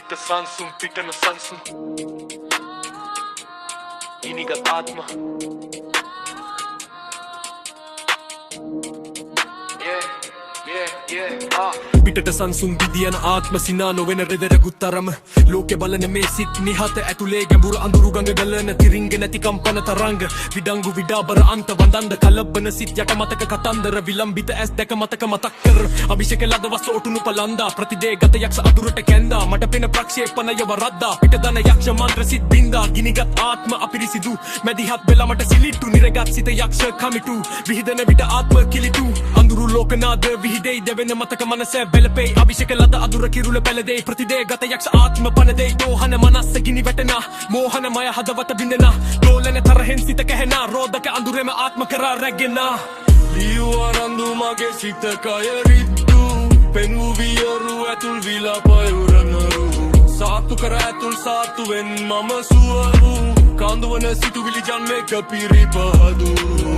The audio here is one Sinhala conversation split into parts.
සිත සංසුම් පිටන සංසුම් ඉනිගත් ආත්ම පිටට සංසුම් විදියන ආත්ම සිනා නොවෙන රෙදරකුත් තරම ලෝකෙ බලන මේ සිත් නිහත ඇතුලේ ගැඹුරු අඳුරු ගඟ ගලන තිරිංග නැති කම්පන තරංග විඩංගු විඩාබර අන්ත වඳන්ද කලබන සිත් යට මතක කතන්දර විලම්බිත ඇස් දැක මතක මතක් කර අභිෂේක ලද වස් ඔටුනු පලන්දා ප්‍රතිදේ ගත යක්ෂ අඳුරට කැන්දා මට පෙන ප්‍රක්ෂේපණය වරද්දා පිට දන යක්ෂ මන්ත්‍ර සිත් බින්දා ගිනිගත් ආත්ම අපිරිසිදු මැදිහත් වෙලා මට සිලිට්ටු නිරගත් සිත යක්ෂ කමිටු විහිදන විට ආත්ම කිලිටු අඳුරු ලෝකනාද විහිදෙයි දෙවෙන මතක මනස බැලපෙයි අභිෂේක ලද අදුර කිරුල පැලදෙයි ප්‍රතිදේ ගත යක්ෂ ආත්ම පනදෙයි දෝහන මනස්ස ගිනි වැටෙනා මෝහන මය හදවත බිඳෙනා දෝලන තරහෙන් සිත කැහෙනා රෝදක අඳුරෙම ආත්ම කරා රැගෙනා ලියවරන්දු මගේ සිත කය රිද්දු පෙන්වූ වියරු ඇතුල් විලා පයුරනරු සාතු කර ඇතුල් සාතුවෙන් මම සුව වූ කාන්දුවන සිතුවිලි ජන්මේක පිරිපහදු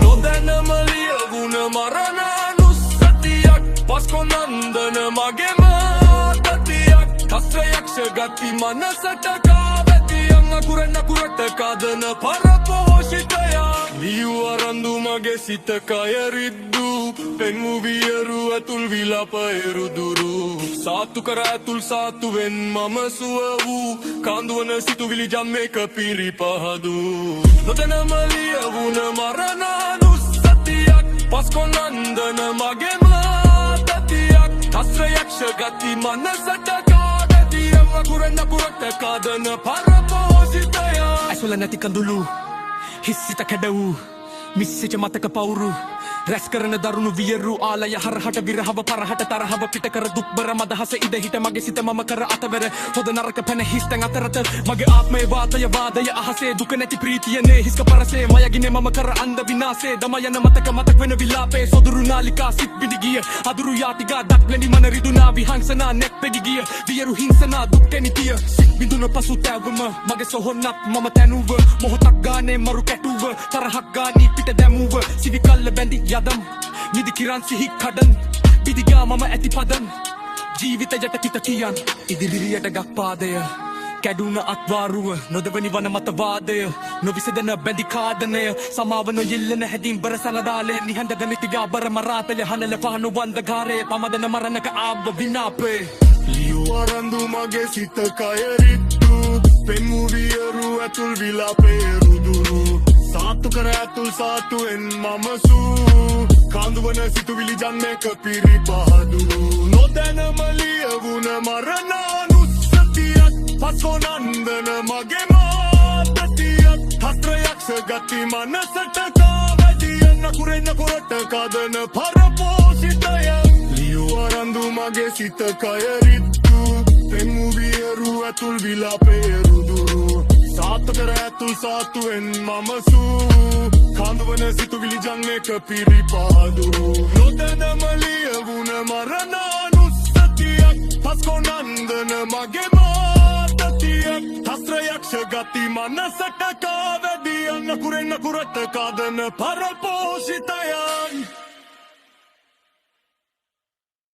නොදැනම ලියවුණ මරණානුස්සතියක් පස්කො නන්දන මගේම ආතතියක් හස්ර යක්ෂ ගති මනසට කාවැතියන් අකුරෙන් අකුරට කදන පරපෝෂිතයා ලියවරන්දු මගේ සිත කය රිද්දු පෙන්වූ වියරු ඇතුල් විලාප එරුදුරු සාතු කර ඇතුල් සාතුවෙන් මම සුව වූ කාන්දුවන සිතුවිලි ජන්මේක පිරිපහදු නොදැනම ලියවුණ මරණානුස්සතියක් පස්කො නන්දන මගේම ආතතියක් හස්ර යක්ෂ ගති මනසට කාවැතියන් අකුරෙන් අකුරට කදන පරපෝෂිතයා ඇස්වල නැති කඳුළු හිස්සිත කැඩවූ මිස්සිච මතක පවුරු රැස් කරන දරුණු වියරු ආලය හරහට විරහව පරහට තරහව පිට කර දුක්බර මදහස ඉද හිට මගේ සිත මම කර අතවර හොද නරක පැන හිස්තැන් අතරත මගේ ආත්මේ වාතය වාදය අහසේ දුක නැති ප්‍රීතියනේ හිස්ක පරසේ මයගිනේ මම කර අන්ද විනාසේ දමයන මතක මතක් වෙන විලාපේ සොදුරු නාලිකා සිත් බිඳි ගිය අදුරු යාතිගා දක්ලෙනි මන රිදුනා විහංසනා නෙක් පෙඩි ගිය වියරු හිංසනා දුක් කැනිතිය සිත් බිඳුන පසු තැවම මගේ සොහොන්නක් මම තැනුව මොහොතක් ගානේ මරු කැටුව තරහක් ගානී පිට දැමුව සිවි කල්ල බැඳි යදම් නිදි කිරන් සිහි කඩන් පිදිගා මම ඇති පදන් ජීවිත යට කිත තියන් ඉදිරියට ගක් පාදය කැඩුන අත්වාරුව නොදවනි වන මතවාදය නොවිසදන බැඳි කාදනය සමාව නොයෙල්ලන හැදින් බර සලදාලේ නිහඬ ගනිතිගා බර මරාතල හනල පහනු වන්දගාරේ පමදන මරණක ආබ්බ විනාපේ ලියවරන්දු මගේ සිත කය රිද්දු පෙන්වූ වියරු ඇතුල් විලාපේ රුදුරු සාතු කර ඇතුල් සාතුවෙන් මම සූ කාන්දුවන සිතුවිලි ජන්මේක පිරිපහදු නොදැනම ලියවුණ මරණානුස්සතියක් පස්කො නන්දන මගේම ආතතියක් හස්ර යක්ෂ ගති මනසට කාවැතියන් අකුරෙන් අකුරට කදන පරපෝෂිතයන් ලියවරන්දු මගේ සිත කය රිද්දු පෙන්වූ වියරු ඇතුල් විලාපේ රුදුරු සාතු කර ඇතුල් සාතුවෙන් මම සූ කාන්දුවන සිතුවිලි ජන්මේක පිරිපහදු නොදැනම ලියවුණ මරණානුස්සතියක් පස්කො නන්දන මගේම ආතතියක් හස්ර යක්ෂ ගති මනසට කාවැදියන් අකුරෙන් අකුරට කදන පරපෝෂිතයන්